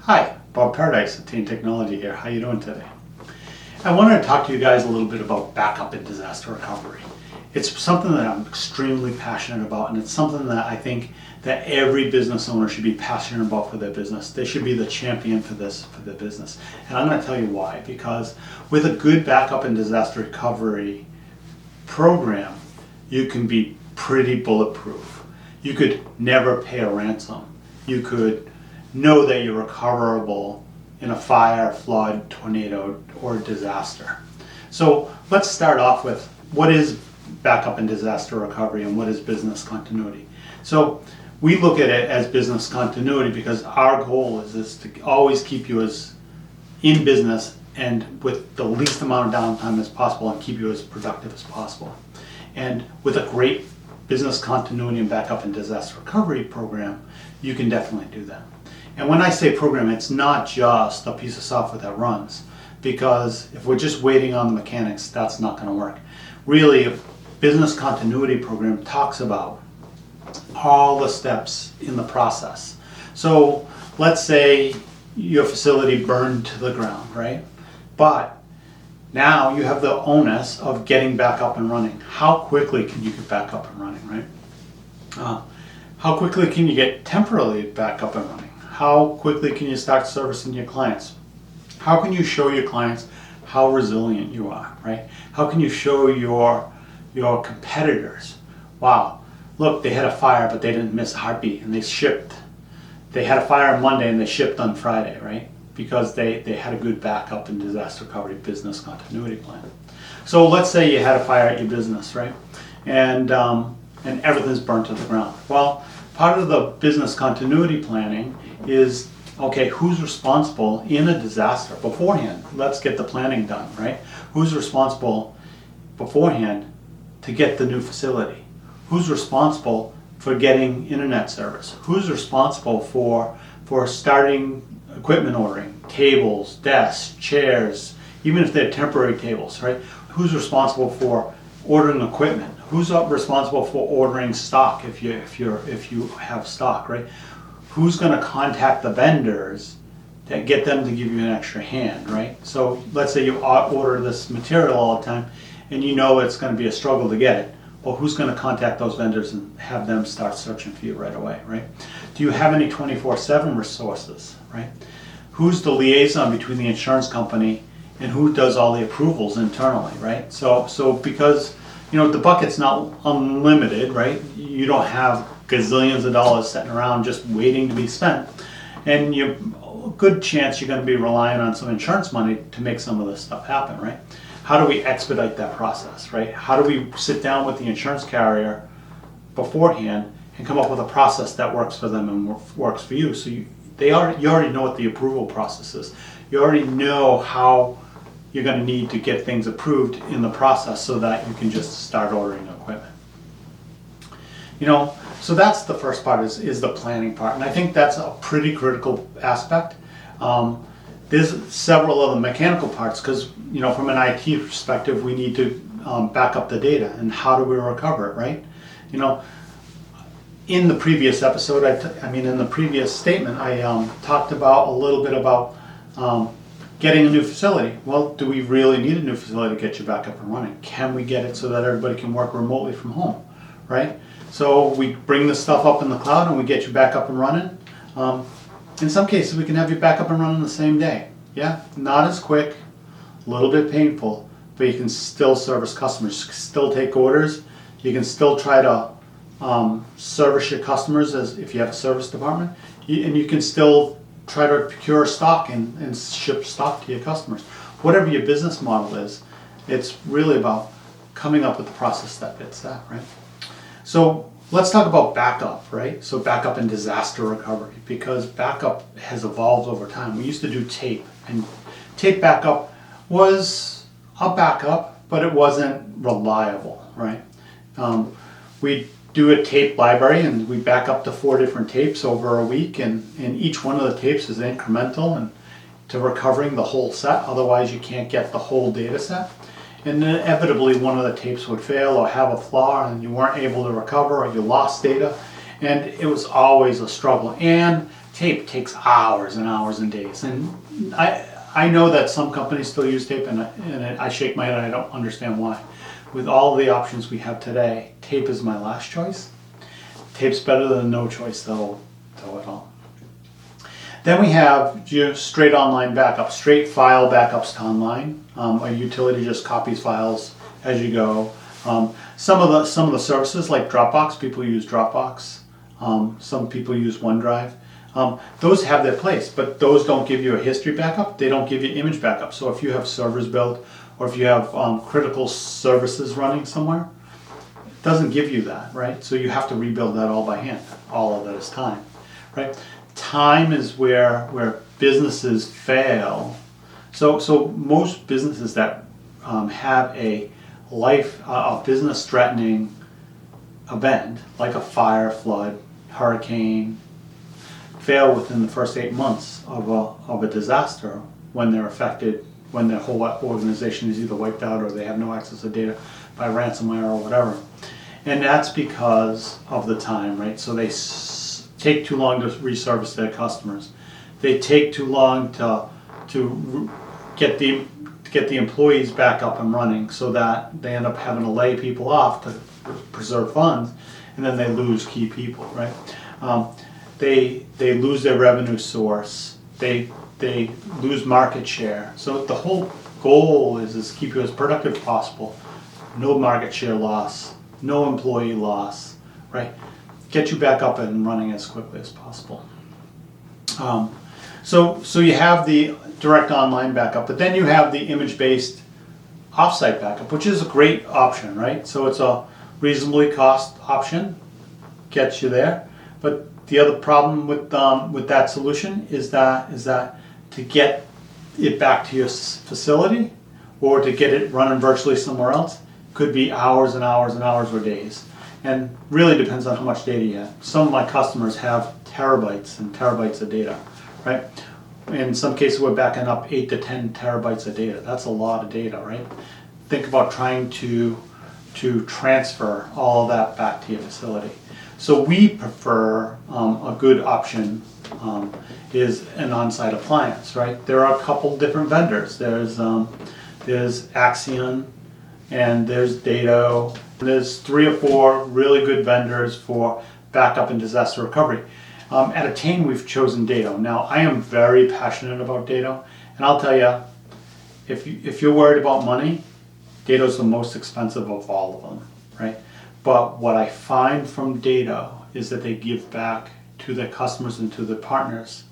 Hi, Bob Paradise at Team Technology here. How you doing today? I wanted to talk to you guys a little bit about backup and disaster recovery. It's something that I'm extremely passionate about, and it's something that I think that every business owner should be passionate about for their business. They should be the champion for this for their business. And I'm going to tell you why. Because with a good backup and disaster recovery program, you can be pretty bulletproof. You could never pay a ransom. You could know that you're recoverable in a fire, flood, tornado, or disaster. So let's start off with what is backup and disaster recovery and what is business continuity. So we look at it as business continuity because our goal is to always keep you as in business and with the least amount of downtime as possible and keep you as productive as possible. And with a great business continuity and backup and disaster recovery program, you can definitely do that. And when I say program, it's not just a piece of software that runs, because if we're just waiting on the mechanics, that's not going to work. Really, a business continuity program talks about all the steps in the process. So let's say your facility burned to the ground, right? But now you have the onus of getting back up and running. How quickly can you get back up and running, right? How quickly can you get temporarily back up and running? How quickly can you start servicing your clients? How can you show your clients how resilient you are, right? How can you show your competitors, wow, look, they had a fire, but they didn't miss a heartbeat, and they shipped. They had a fire on Monday, and they shipped on Friday, right? Because they had a good backup and disaster recovery business continuity plan. So let's say you had a fire at your business, right? And everything's burnt to the ground. Well, part of the business continuity planning is, okay, who's responsible in a disaster beforehand? Let's get the planning done, right? Who's responsible beforehand to get the new facility? Who's responsible for getting internet service? Who's responsible for starting equipment ordering, tables, desks, chairs, even if they're temporary tables, right? Who's responsible for ordering equipment? Who's responsible for ordering stock if you have stock, right? Who's going to contact the vendors to get them to give you an extra hand, right? So let's say you order this material all the time and you know it's going to be a struggle to get it. Well, who's going to contact those vendors and have them start searching for you right away, right? Do you have any 24/7 resources, right? Who's the liaison between the insurance company and who does all the approvals internally, right? So because, you know, the bucket's not unlimited, right? You don't have gazillions of dollars sitting around just waiting to be spent. And a good chance you're going to be relying on some insurance money to make some of this stuff happen, right? How do we expedite that process, right? How do we sit down with the insurance carrier beforehand and come up with a process that works for them and works for you? So you already know what the approval process is. You already know how you're going to need to get things approved in the process so that you can just start ordering equipment. You know, so that's the first part is the planning part, and I think that's a pretty critical aspect. There's several other mechanical parts because, you know, from an IT perspective, we need to back up the data, and how do we recover it, right? You know, in the previous episode, in the previous statement, I talked about a little bit about getting a new facility. Well, do we really need a new facility to get you back up and running? Can we get it so that everybody can work remotely from home, right? So we bring the stuff up in the cloud and we get you back up and running. In some cases, we can have you back up and running the same day. Yeah, not as quick, a little bit painful, but you can still service customers, you can still take orders, you can still try to service your customers as if you have a service department, and you can still try to procure stock and ship stock to your customers. Whatever your business model is, it's really about coming up with a process that fits that, right? So let's talk about backup, right? So backup and disaster recovery, because backup has evolved over time. We used to do tape, and tape backup was a backup, but it wasn't reliable, right? We do a tape library and we back up to 4 different tapes over a week, and each one of the tapes is incremental and to recovering the whole set. Otherwise you can't get the whole data set. And inevitably one of the tapes would fail or have a flaw and you weren't able to recover, or you lost data, and it was always a struggle. And tape takes hours and hours and days. And I know that some companies still use tape, and I shake my head. I don't understand why. With all the options we have today, tape is my last choice. Tape's better than no choice, though at all. Then we have just straight online backup, straight file backups to online. A utility just copies files as you go. Some of the services like Dropbox, people use Dropbox. Some people use OneDrive. Those have their place, but those don't give you a history backup. They don't give you image backup. So if you have servers built, or if you have critical services running somewhere, it doesn't give you that, right? So you have to rebuild that all by hand. All of that is time, right? Time is where businesses fail. So most businesses that have a business-threatening event, like a fire, flood, hurricane, fail within the first 8 months of a disaster when they're affected, when their whole organization is either wiped out or they have no access to data by ransomware or whatever. And that's because of the time, right? So they take too long to reservice their customers. They take too long to get the employees back up and running, so that they end up having to lay people off to preserve funds, and then they lose key people, right? They lose their revenue source. They lose market share. So the whole goal is keep you as productive as possible. No market share loss, no employee loss, right? Get you back up and running as quickly as possible. So you have the direct online backup, but then you have the image-based offsite backup, which is a great option, right? So it's a reasonably cost option, gets you there. But the other problem with that solution is that to get it back to your facility or to get it running virtually somewhere else could be hours and hours and hours or days. And really depends on how much data you have. Some of my customers have terabytes and terabytes of data, right? In some cases, we're backing up 8 to 10 terabytes of data. That's a lot of data, right? Think about trying to transfer all of that back to your facility. So we prefer a good option is an on-site appliance, right? There are a couple different vendors. There's Axion, and there's Dado. There's 3 or 4 really good vendors for backup and disaster recovery. At Attain, we've chosen Dado. Now, I am very passionate about Dado, and I'll tell you, if you're worried about money, Dado's the most expensive of all of them, right? But what I find from Dado is that they give back to their customers and to their partners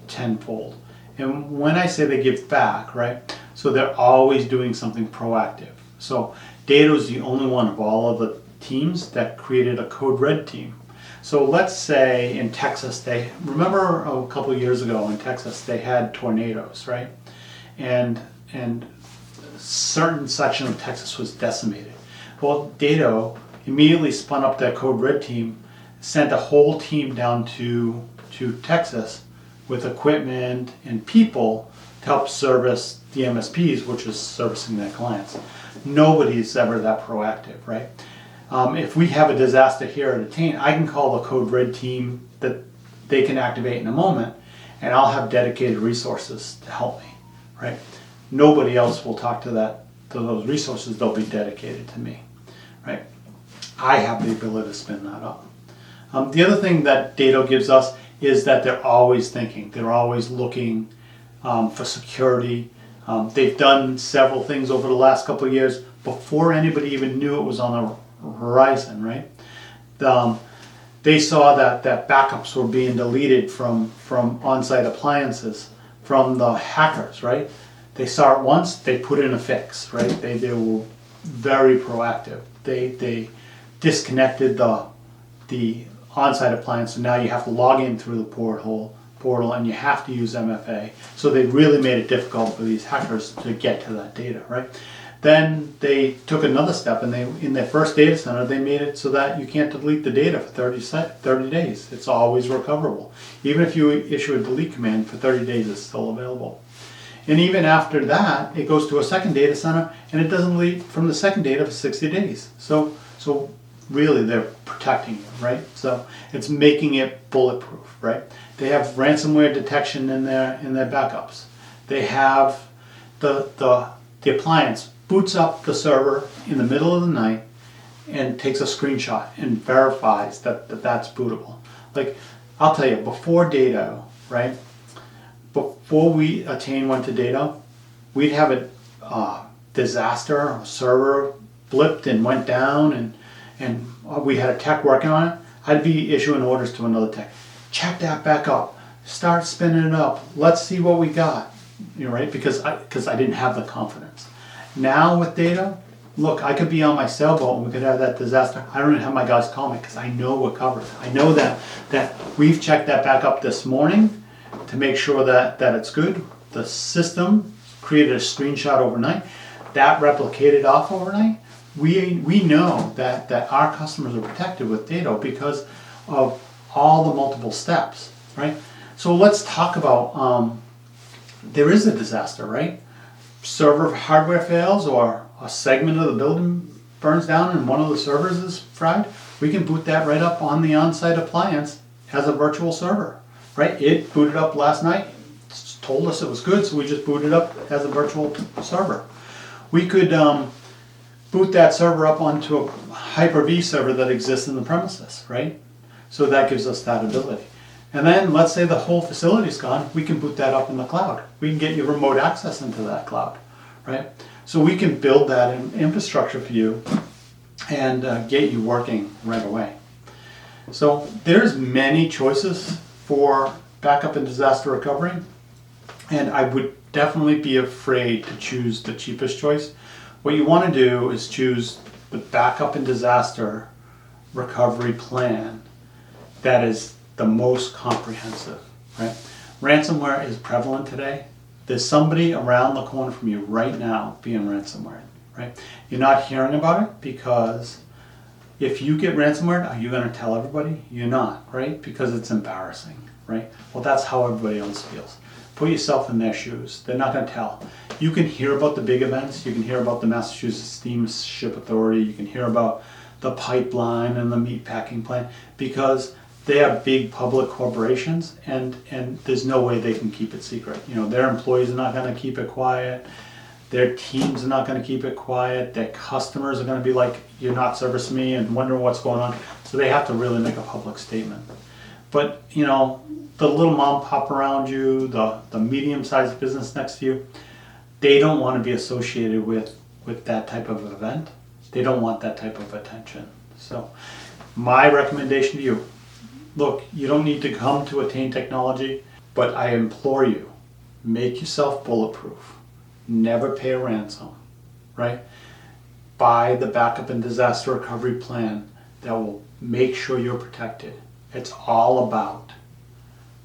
tenfold. And when I say they give back, right, so they're always doing something proactive. So Dado is the only one of all of the teams that created a code red team. So let's say in Texas, remember a couple of years ago in Texas, they had tornadoes, right? And certain section of Texas was decimated. Well, Dado immediately spun up their code red team, sent a whole team down to Texas with equipment and people to help service the MSPs, which is servicing their clients. Nobody's ever that proactive, right? If we have a disaster here at Attain, I can call the code red team that they can activate in a moment, and I'll have dedicated resources to help me, right? Nobody else will talk to those resources. They'll be dedicated to me, right? I have the ability to spin that up. The other thing that Dado gives us is that they're always thinking. They're always looking for security. They've done several things over the last couple of years before anybody even knew it was on the horizon, right? They saw that backups were being deleted from on-site appliances from the hackers, right? They saw it once, they put in a fix, right? They were very proactive. They disconnected the on-site appliance, so now you have to log in through the portal and you have to use MFA. So they really made it difficult for these hackers to get to that data, right? Then they took another step, and in their first data center, they made it so that you can't delete the data for 30 days. It's always recoverable. Even if you issue a delete command for 30 days, it's still available. And even after that, it goes to a second data center, and it doesn't delete from the second data for 60 days. So really they're protecting you, right? So it's making it bulletproof, right? They have ransomware detection in their backups. They have the appliance boots up the server in the middle of the night and takes a screenshot and verifies that's bootable. Like, I'll tell you, before Dado, right? Before we went to Dado, we'd have a disaster, a server blipped and went down, and we had a tech working on it. I'd be issuing orders to another tech. Check that back up. Start spinning it up. Let's see what we got. You're right, because I didn't have the confidence. Now with Dado, look, I could be on my sailboat and we could have that disaster. I don't even have my guys call me because I know we're covered. I know that we've checked that back up this morning to make sure that it's good. The system created a screenshot overnight. That replicated off overnight. We know that our customers are protected with Dado because of all the multiple steps, right? So let's talk about, there is a disaster, right? Server hardware fails, or a segment of the building burns down and one of the servers is fried. We can boot that right up on the on-site appliance as a virtual server, right? It booted up last night, told us it was good, so we just booted up as a virtual server. We could boot that server up onto a Hyper-V server that exists in the premises, right? So that gives us that ability. And then let's say the whole facility's gone, we can boot that up in the cloud. We can get you remote access into that cloud, right? So we can build that infrastructure for you and get you working right away. So there's many choices for backup and disaster recovery, and I would definitely be afraid to choose the cheapest choice. What you want to do is choose the backup and disaster recovery plan that is the most comprehensive, right? Ransomware is prevalent today. There's somebody around the corner from you right now being ransomware, right? You're not hearing about it because if you get ransomware, are you going to tell everybody? You're not, right? Because it's embarrassing, right? Well, that's how everybody else feels. Put yourself in their shoes. They're not going to tell. You can hear about the big events. You can hear about the Massachusetts Steamship Authority. You can hear about the pipeline and the meatpacking plant because they are big public corporations, and there's no way they can keep it secret. You know, their employees are not going to keep it quiet. Their teams are not going to keep it quiet. Their customers are going to be like, you're not servicing me, and wondering what's going on. So they have to really make a public statement. But, you know, the little mom pop around you, the medium-sized business next to you, they don't want to be associated with that type of event. They don't want that type of attention. So my recommendation to you, look, you don't need to come to Attain Technology, but I implore you, make yourself bulletproof. Never pay a ransom, right? Buy the backup and disaster recovery plan that will make sure you're protected. It's all about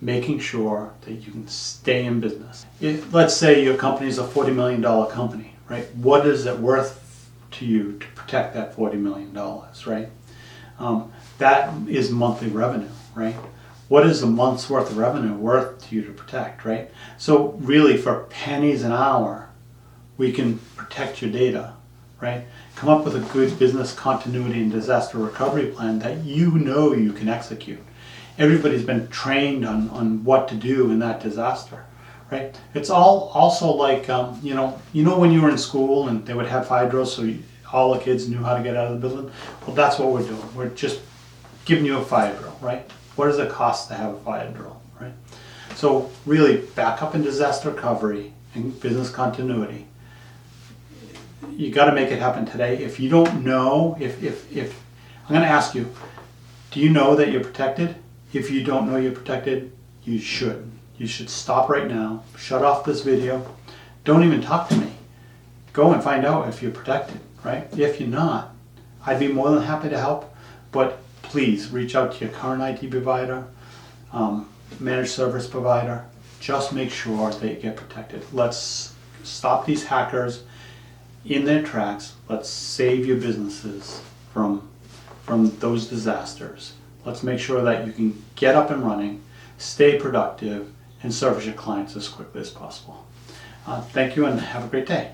making sure that you can stay in business. If, let's say your company is a $40 million company, right? What is it worth to you to protect that $40 million, right? That is monthly revenue, right? What is a month's worth of revenue worth to you to protect, right? So really for pennies an hour, we can protect your data, right? Come up with a good business continuity and disaster recovery plan that you know you can execute. Everybody's been trained on what to do in that disaster, right? It's all also like, you know when you were in school and they would have fire drills so all the kids knew how to get out of the building? Well, that's what we're doing. We're just giving you a fire drill, right? What does it cost to have a fire drill, right? So really, backup and disaster recovery and business continuity, you got to make it happen today. If you don't know, if I'm going to ask you, do you know that you're protected? If you don't know you're protected, you should. You should stop right now, shut off this video, don't even talk to me. Go and find out if you're protected, right? If you're not, I'd be more than happy to help, but please reach out to your current IT provider, managed service provider. Just make sure that you get protected. Let's stop these hackers in their tracks. Let's save your businesses from those disasters. Let's make sure that you can get up and running, stay productive, and service your clients as quickly as possible. Thank you and have a great day.